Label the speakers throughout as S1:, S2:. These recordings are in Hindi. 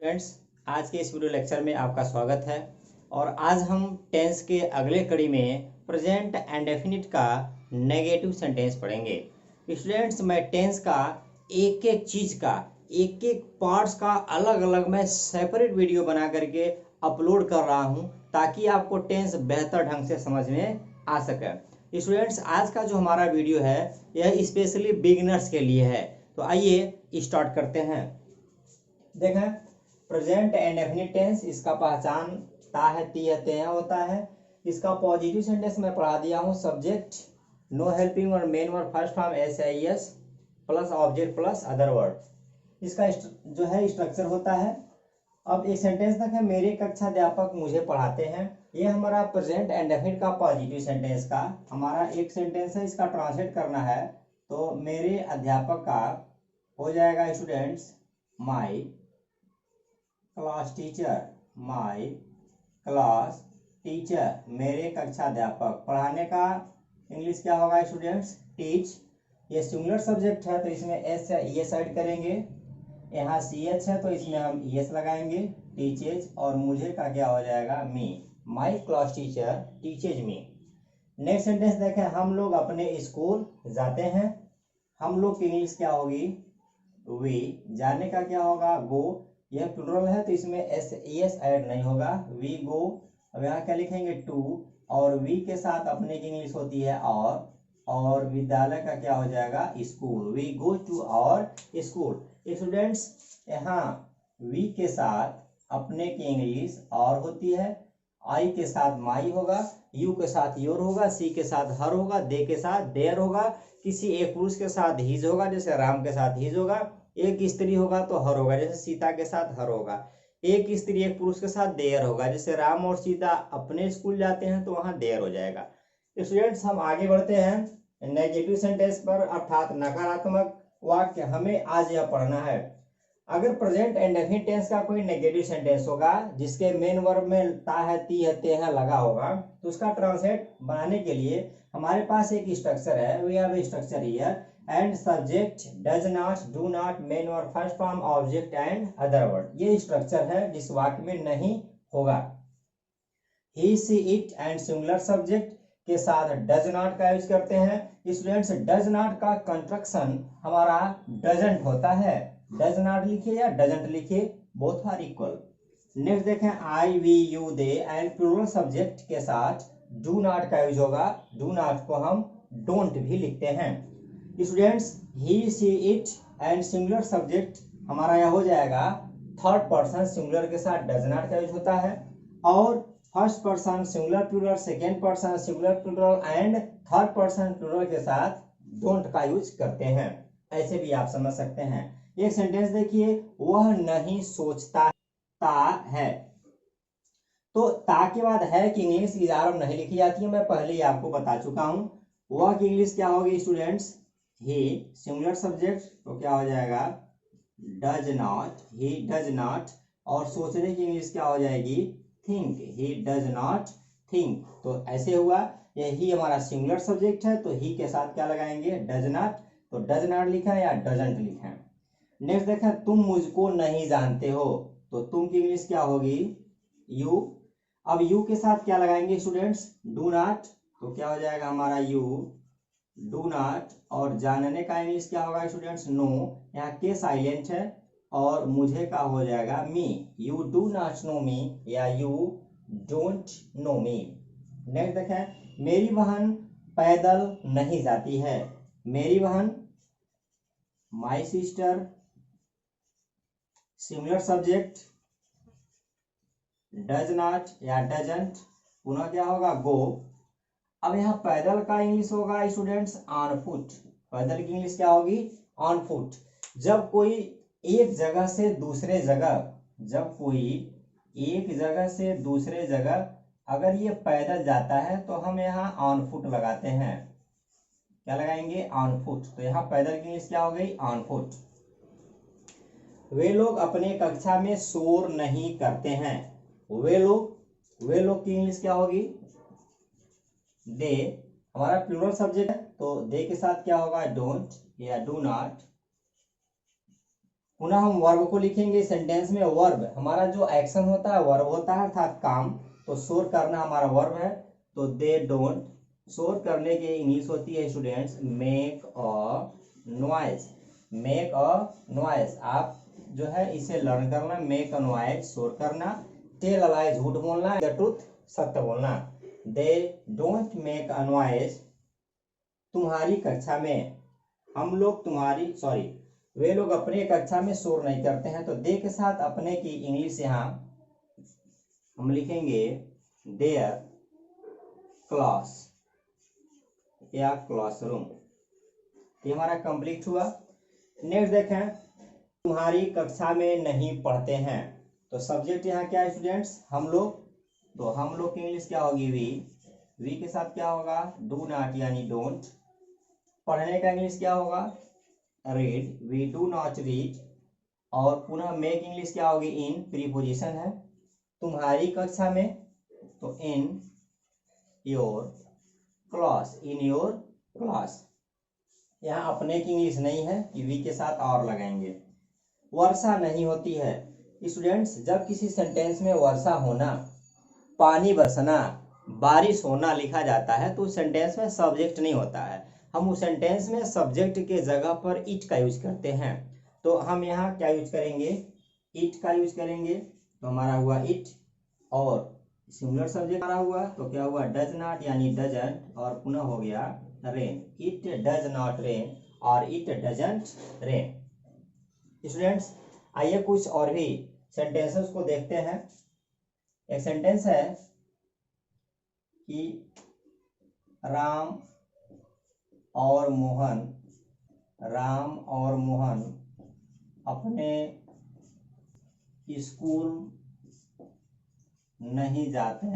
S1: फ्रेंड्स, आज के इस वीडियो लेक्चर में आपका स्वागत है। और आज हम टेंस के अगले कड़ी में प्रेजेंट एंड डेफिनिट का नेगेटिव सेंटेंस पढ़ेंगे। स्टूडेंट्स, मैं टेंस का एक एक चीज़ का एक एक पार्ट्स का अलग अलग मैं सेपरेट वीडियो बना करके अपलोड कर रहा हूं ताकि आपको टेंस बेहतर ढंग से समझ में आ सके। स्टूडेंट्स, आज का जो हमारा वीडियो है यह स्पेशली बिगिनर्स के लिए है। तो आइए स्टार्ट करते हैं। देखें, प्रेजेंट एंड डेफिनिट टेंस, इसका पहचान ता है, ती है, तेया होता है। इसका पॉजिटिव सेंटेंस मैं पढ़ा दिया हूँ। सब्जेक्ट, नो हेल्पिंग और main verb first form S plus object plus other word. इसका जो है स्ट्रक्चर होता है। अब एक सेंटेंस तक है, मेरे कक्षा अध्यापक मुझे पढ़ाते हैं। ये हमारा प्रेजेंट एंड डेफिनिट का पॉजिटिव सेंटेंस का हमारा एक सेंटेंस है। इसका ट्रांसलेट करना है तो मेरे अध्यापक का हो जाएगा students my class teacher. My class teacher, मेरे कक्षा अध्यापक। पढ़ाने का इंग्लिश क्या होगा स्टूडेंट्स? टीच। ये सिंगुलर सब्जेक्ट है तो इसमें एस एस ऐड करेंगे। यहाँ सी एच है तो इसमें हम एस लगाएंगे, टीचेज। और मुझे का क्या हो जाएगा? Me. My class teacher teaches me. Next sentence देखें, हम लोग अपने स्कूल जाते हैं। हम लोग की इंग्लिश क्या होगी? वी। जाने का क्या होगा? गो। यह प्लूरल है तो इसमें एस ऐड नहीं होगा, वी गो। अब यहाँ क्या लिखेंगे? टू। और वी के साथ अपने की इंग्लिश होती है और विद्यालय का क्या हो जाएगा? School. We go to our school. Students, यहाँ वी के साथ अपने की इंग्लिश और होती है, आई के साथ माई होगा, यू के साथ योर होगा, सी के साथ हर होगा, दे के साथ देयर होगा, किसी एक पुरुष के साथ हिज होगा, जैसे राम के साथ हिज होगा। एक स्त्री होगा तो हर होगा, जैसे सीता के साथ हर होगा। एक स्त्री एक पुरुष के साथ देयर होगा, जैसे राम और सीता अपने स्कूल जाते हैं तो वहां देयर हो जाएगा। स्टूडेंट्स, हम आगे बढ़ते हैं नेगेटिव सेंटेंस पर, अर्थात नकारात्मक वाक्य हमें आज यह पढ़ना है। अगर प्रेजेंट एंड डेफिनिट टेंस का कोई नेगेटिव सेंटेंस होगा जिसके मेन वर्ब में ता है, ती है, ते है लगा होगा तो उसका ट्रांसलेट बनाने के लिए हमारे पास एक स्ट्रक्चर है। We have structure here and subject does not, do not, main verb first form, object and other word. ये स्ट्रक्चर है जिस वाक्य में नहीं होगा। He she it and singular subject के साथ डज नॉट का यूज करते हैं। स्टूडेंट्स, डज नॉट का कंस्ट्रक्शन हमारा डजंट होता है। डज नॉट लिखिए या डजंट लिखिए, बोथ आर इक्वल। नेक्स्ट देखें, I we you they and plural subject के साथ डू नॉट का यूज होगा। डू नॉट को हम डोंट भी लिखते हैं। Students, he she it and singular subject हमारा यह हो जाएगा थर्ड पर्सन सिंगुलर के साथ डज नॉट का यूज होता है। और first person singular plural, second person singular plural and third person plural के साथ डोंट का यूज करते हैं। ऐसे भी आप समझ सकते हैं। एक सेंटेंस देखिए, वह नहीं सोचता है। तो ता के बाद है कि इंग्लिश इजारम नहीं लिखी जाती है, मैं पहले ही आपको बता चुका हूं। वह की इंग्लिश क्या होगी स्टूडेंट्स? ही। सिंगुलर सब्जेक्ट तो क्या हो जाएगा? Does not. He does not. और सोचने की इंग्लिश क्या हो जाएगी? Think. He does not think. तो ऐसे हुआ, यही हमारा सिंगुलर सब्जेक्ट है तो ही के साथ क्या लगाएंगे? Does not. तो डज नॉट लिखा है या डजंट लिखा है। नेक्स्ट देखा, तुम मुझको नहीं जानते हो, तो तुम की इंग्लिश क्या होगी? यू। अब यू के साथ क्या लगाएंगे स्टूडेंट्स? Do not. तो क्या हो जाएगा हमारा? You do not. और जानने का इंग्लिश क्या होगा स्टूडेंट्स? नो। यहाँ के साइलेंट है और मुझे का हो जाएगा? मी। यू डू नॉट नो मी या you don't know me. Next देखें, मेरी बहन पैदल नहीं जाती है। मेरी बहन my sister, similar subject does not या डजंट, पुनः क्या होगा? गो। अब यहाँ पैदल का इंग्लिश होगा स्टूडेंट्स ऑन फुट। पैदल की इंग्लिश क्या होगी? On foot. जब कोई एक जगह से दूसरे जगह, जब कोई एक जगह से दूसरे जगह अगर ये पैदल जाता है तो हम यहाँ ऑन फुट लगाते हैं। क्या लगाएंगे? On foot. तो यहाँ पैदल की इंग्लिश क्या हो गई? On foot. वे लोग अपने कक्षा में शोर नहीं करते हैं। वे लोग की इंग्लिश क्या होगी? दे। हमारा प्लूरल सब्जेक्ट है तो दे के साथ क्या होगा? डोंट या डू नॉट। पुनः हम वर्ब को लिखेंगे सेंटेंस में। वर्ब हमारा जो एक्शन होता है वर्ब होता है अर्थात काम, तो शोर करना हमारा वर्ब है। तो दे डोंट, शोर करने की इंग्लिश होती है students make a noise. Make a noise, आप जो है इसे लर्न करना। मेक अ नॉइज शोर करना। टेल अ लाई झूठ बोलना, द ट्रूथ सत्य बोलना। They don't make a noise, तुम्हारी कक्षा में हम लोग तुम्हारी सॉरी वे लोग अपने कक्षा में शोर नहीं करते हैं। तो दे के साथ अपने की इंग्लिश यहाँ हम लिखेंगे देयर क्लास या क्लासरूम। ये हमारा कंप्लीट हुआ। नेक्स्ट देखें, तुम्हारी कक्षा में नहीं पढ़ते हैं। तो सब्जेक्ट यहाँ क्या है स्टूडेंट्स, हम लोग। तो हम लोग की इंग्लिश क्या होगी, वी के साथ क्या होगा, डू नॉट यानी डोंट। पढ़ने का इंग्लिश क्या होगा, read, we do not read. और पुनः मेक इंग्लिश क्या होगी, इन, प्रीपोजिशन है। तुम्हारी कक्षा में, तो in your class, in your class. यहाँ अपने की इंग्लिश नहीं है कि वी के साथ और लगाएंगे। वर्षा नहीं होती है स्टूडेंट्स, जब किसी सेंटेंस में वर्षा होना, पानी बरसना, बारिश होना लिखा जाता है तो उस सेंटेंस में सब्जेक्ट नहीं होता है। हम उस सेंटेंस में सब्जेक्ट के जगह पर इट का यूज करते हैं। तो हम यहाँ क्या यूज करेंगे, इट का यूज करेंगे। तो हमारा हुआ इट, और सिंगुलर सब्जेक्ट हमारा हुआ तो क्या हुआ, डज नॉट यानी डजंट, और पुनः हो गया rain. It does not rain और इट डजंट रेन। स्टूडेंट्स आइए कुछ और भी सेंटेंसेस को देखते हैं। एक सेंटेंस है कि राम और मोहन अपने स्कूल नहीं जाते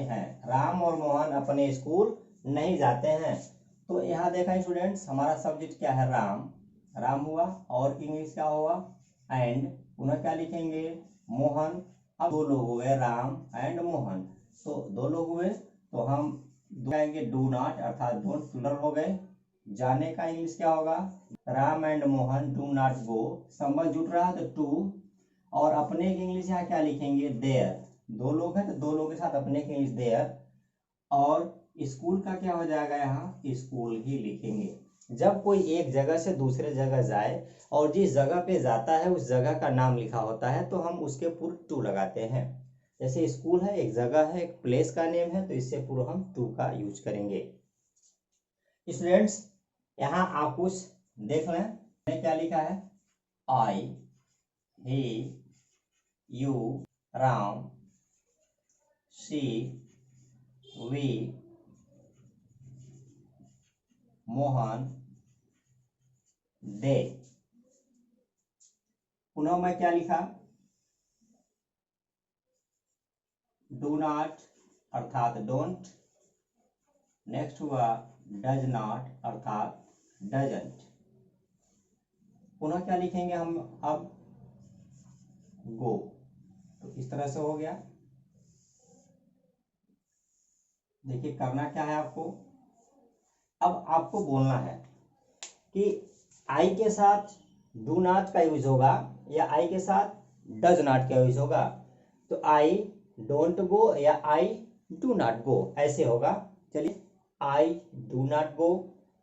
S1: हैं। राम और मोहन अपने स्कूल नहीं जाते हैं। तो यहाँ देखा स्टूडेंट्स, हमारा सब्जेक्ट क्या है, राम हुआ, और की इंग्लिश क्या होगा, एंड। पुनः क्या लिखेंगे, मोहन। अब दो लोग हुए, राम एंड मोहन, तो दो लोग हुए, तो हम जाएंगे डू नॉट अर्थात डोंट, प्लुरल हो गए। जाने का इंग्लिश क्या होगा, Ram and Mohan do not go, संबंध जुट रहा है तो टू। और अपने की इंग्लिश यहाँ क्या लिखेंगे, देयर। दो लोग हैं तो दो लोगों के साथ अपने की इंग्लिश देयर। और स्कूल का क्या हो जाएगा, यहाँ स्कूल ही लिखेंगे। जब कोई एक जगह से दूसरे जगह जाए और जिस जगह पे जाता है उस जगह का नाम लिखा होता है तो हम उसके पूर्व टू लगाते हैं। जैसे स्कूल है, एक जगह है, एक प्लेस का नेम है, तो इससे पूर्व हम टू का यूज करेंगे। स्टूडेंट्स यहाँ आप कुछ देख लें, मैंने क्या लिखा है, I, he, you, Ram, she, we, Mohan, they. पुनः मैं क्या लिखा, डू नॉट अर्थात डोंट। नेक्स्ट हुआ डज नॉट अर्थात डजंट। पुनः क्या लिखेंगे हम अब, गो। तो इस तरह से हो गया। देखिए करना क्या है आपको, अब आपको बोलना है कि आई के साथ डू नॉट का यूज होगा या आई के साथ डज नॉट का यूज होगा। तो आई डोंट गो या आई डू नॉट गो ऐसे होगा। चलिए, आई do not go,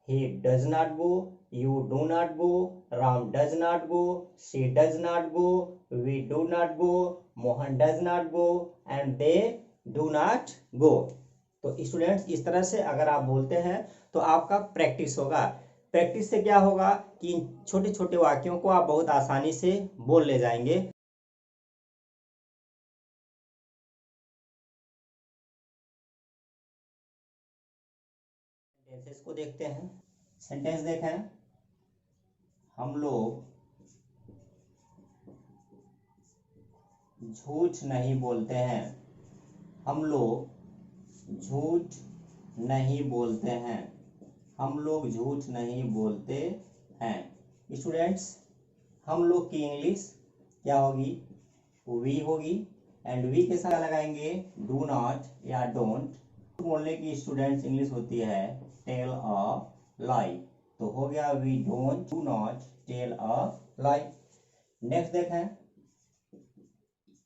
S1: he does not go, you do not go, Ram does not go, she does not go, we do not go, Mohan does not go and they do not go। तो स्टूडेंट्स इस तरह से अगर आप बोलते हैं तो आपका प्रैक्टिस होगा। प्रैक्टिस से क्या होगा कि इन छोटे छोटे वाक्यों को आप बहुत आसानी से बोल ले जाएंगे। सेंटेंसेस को देखते हैं। सेंटेंस देखें, हम लोग झूठ नहीं बोलते हैं। हम लोग झूठ नहीं बोलते हैं। हम लोग झूठ नहीं बोलते हैं। स्टूडेंट्स हम लोग की इंग्लिश क्या होगी, वी होगी, एंड वी के साथ लगाएंगे डू नॉट या डोंट। बोलने की स्टूडेंट्स इंग्लिश होती है टेल अ लाई। तो हो गया we don't, do not tell a lie. Next देखें,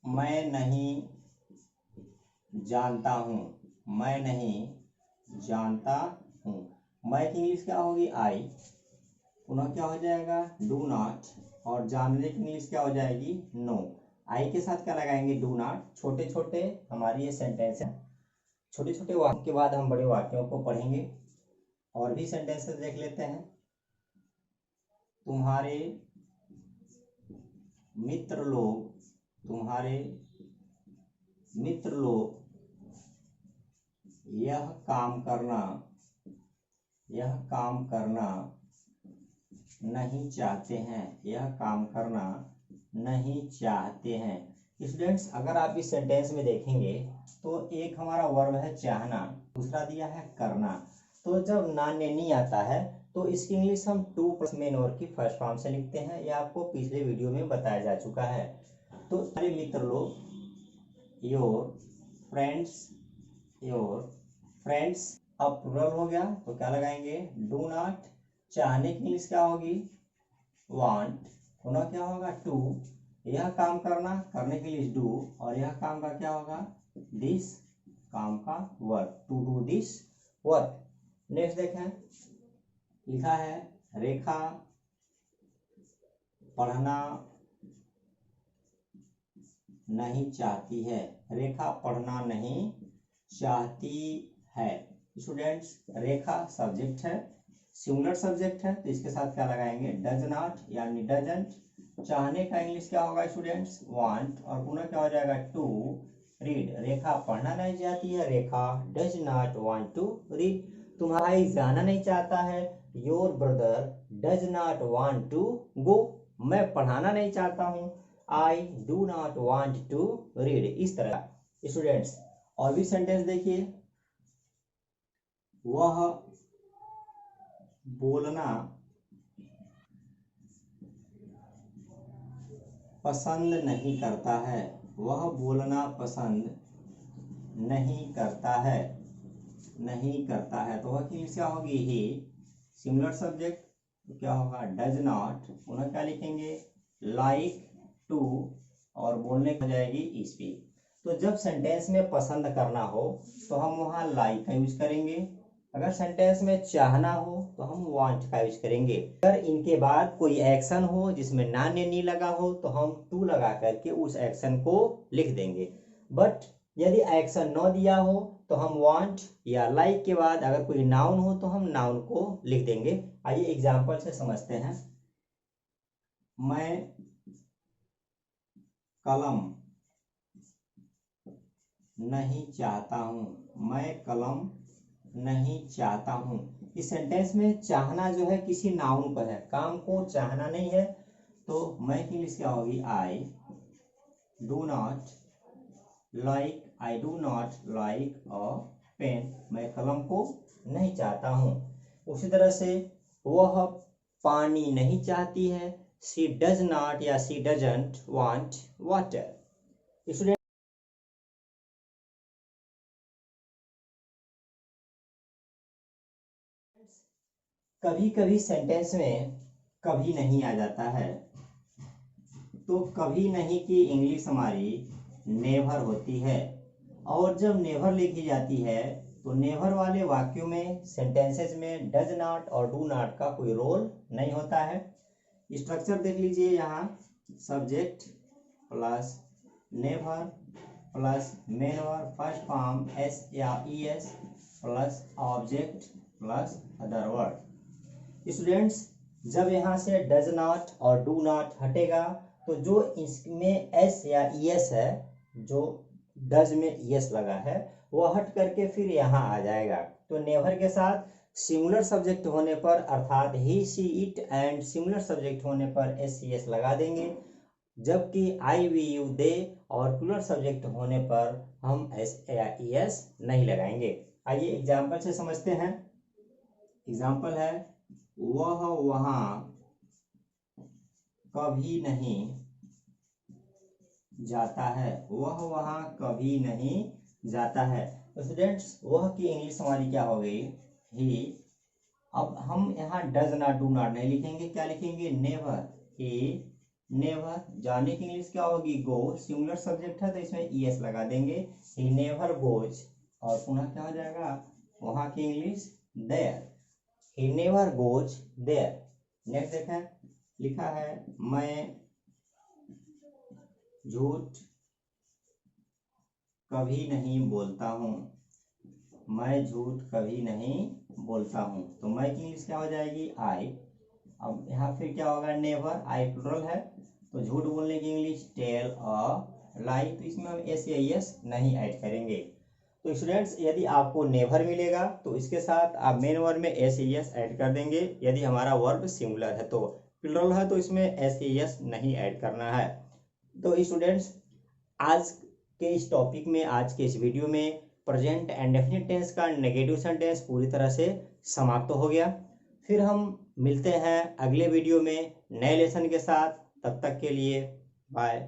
S1: मैं नहीं जानता हूँ, मैं नहीं जानता हूँ। मैं की इंग्लिश क्या होगी? आई। पुनः क्या हो जाएगा? Do not. और जानने की इंग्लिश क्या हो जाएगी? नो। आई के साथ क्या लगाएंगे? Do not. छोटे छोटे हमारी ये सेंटेंस है, छोटे छोटे वाक्य के बाद हम बड़े वाक्यों को पढ़ेंगे। और भी सेंटेंसेस देख लेते हैं। तुम्हारे मित्र लोग, तुम्हारे मित्र लोग यह काम करना नहीं चाहते हैं, यह काम करना नहीं चाहते हैं। स्टूडेंट्स, अगर आप इस सेंटेंस में देखेंगे तो एक हमारा वर्ब है चाहना, दूसरा दिया है करना। तो जब ना ने नहीं आता है तो इसकी इंग्लिश हम टू प्लस मेन वर्ब की फर्स्ट फॉर्म से लिखते हैं। यह आपको पिछले वीडियो में बताया जा चुका है। तो सारे मित्र लोग, योर फ्रेंड्स, अब प्लुरल हो गया तो क्या लगाएंगे? Do not. चाहने की इंग्लिश क्या होगी? वांट। पुनः क्या होगा? टू। यह काम करना, करने के लिए डू, और यह काम का क्या होगा? दिस, काम का work, to do this work. Next देखें, लिखा है रेखा पढ़ना नहीं चाहती है, रेखा पढ़ना नहीं चाहती है। स्टूडेंट्स, रेखा सब्जेक्ट है, सिंगुलर सब्जेक्ट है, तो इसके साथ क्या लगाएंगे? डज नॉट यानी डजंट। चाहने का इंग्लिश क्या होगा स्टूडेंट्स? वांट। और पुनः क्या हो जाएगा? To read. रेखा पढ़ना नहीं चाहती है, Rekha does not want to read. तुम्हारा भाई जाना नहीं चाहता है, your brother does not want to go. मैं पढ़ाना नहीं चाहता हूँ, I do not want to read. इस तरह स्टूडेंट्स, और भी सेंटेंस देखिए, वह बोलना पसंद नहीं करता है, वह बोलना पसंद नहीं करता है, नहीं करता है। तो वह की क्या होगी? ही। सिमिलर सब्जेक्ट तो क्या होगा? Does not. पुनः क्या लिखेंगे? लाइक टू, और बोलने हो जाएगी स्पीक। तो जब सेंटेंस में पसंद करना हो तो हम वहाँ लाइक का यूज करेंगे, अगर सेंटेंस में चाहना हो तो हम वांट का यूज करेंगे। अगर इनके बाद कोई एक्शन हो जिसमें ना ने नहीं लगा हो तो हम टू लगा करके उस एक्शन को लिख देंगे। बट यदि एक्शन न दिया हो तो हम वांट या लाइक के बाद अगर कोई नाउन हो तो हम नाउन को लिख देंगे। आइए एग्जांपल से समझते हैं। मैं कलम नहीं चाहता हूँ, मैं कलम नहीं चाहता हूँ। इस सेंटेंस में चाहना जो है किसी नाउन पर है, काम को चाहना नहीं है, तो मैं की इंग्लिश क्या होगी? I do not like, I do not like a pen. मैं कलम को नहीं चाहता हूँ। उसी तरह से वह पानी नहीं चाहती है, शी डज नॉट या she doesn't want water. Student, कभी कभी सेंटेंस में कभी नहीं आ जाता है, तो कभी नहीं की इंग्लिश हमारी नेवर होती है। और जब नेवर लिखी जाती है तो नेवर वाले वाक्यों में, सेंटेंसेस में डज नॉट और डू नॉट का कोई रोल नहीं होता है। स्ट्रक्चर देख लीजिए, यहाँ subject plus never plus main verb first form s या es plus object plus other word. Students, जब यहाँ से डज नॉट और डू नॉट हटेगा तो जो इसमें एस या ईएस है, जो डज में ईएस लगा है, वो हट करके फिर यहाँ आ जाएगा। तो नेवर के साथ सिंगुलर सब्जेक्ट होने पर अर्थात he she it and singular subject होने पर एस सी एस लगा देंगे, जबकि आई वी यू दे और प्लूरल सब्जेक्ट होने पर हम एस या ईएस नहीं लगाएंगे। आइए एग्जाम्पल से समझते हैं। एग्जाम्पल है, वह वहाँ कभी नहीं जाता है, वह वहाँ कभी नहीं जाता है। तो स्टूडेंट्स, वह की इंग्लिश हमारी क्या हो गई? ही अब हम यहाँ डज नॉट डू नॉट नहीं लिखेंगे, क्या लिखेंगे, नेवर। ही नेवर, जाने की इंग्लिश क्या होगी, गो, सिंगुलर सब्जेक्ट है तो इसमें ईएस लगा देंगे, ही नेवर गोज, और पुनः क्या हो जाएगा वहां की English, there, he never goes there. Next देखें, लिखा है मैं झूठ कभी नहीं बोलता हूँ, मैं झूठ कभी नहीं बोलता हूँ, तो मैं की इंग्लिश क्या हो जाएगी, आई। अब यहाँ फिर क्या होगा, नेवर, आई प्लुरल है तो झूठ बोलने की इंग्लिश टेल अ लाई, तो इसमें हम एस या एस नहीं ऐड करेंगे। तो स्टूडेंट्स यदि आपको नेवर मिलेगा तो इसके साथ आप मेन वर्ब में एस एस ऐड कर देंगे, यदि हमारा वर्ब सिंगुलर है, तो प्लुरल है तो इसमें एस एस नहीं ऐड करना है। तो स्टूडेंट्स आज के इस टॉपिक में, आज के इस वीडियो में प्रेजेंट एंड डेफिनिट टेंस का नेगेटिव सेंटेंस पूरी तरह से समाप्त हो गया। फिर हम मिलते हैं अगले वीडियो में नए लेसन के साथ, तब तक के लिए बाय।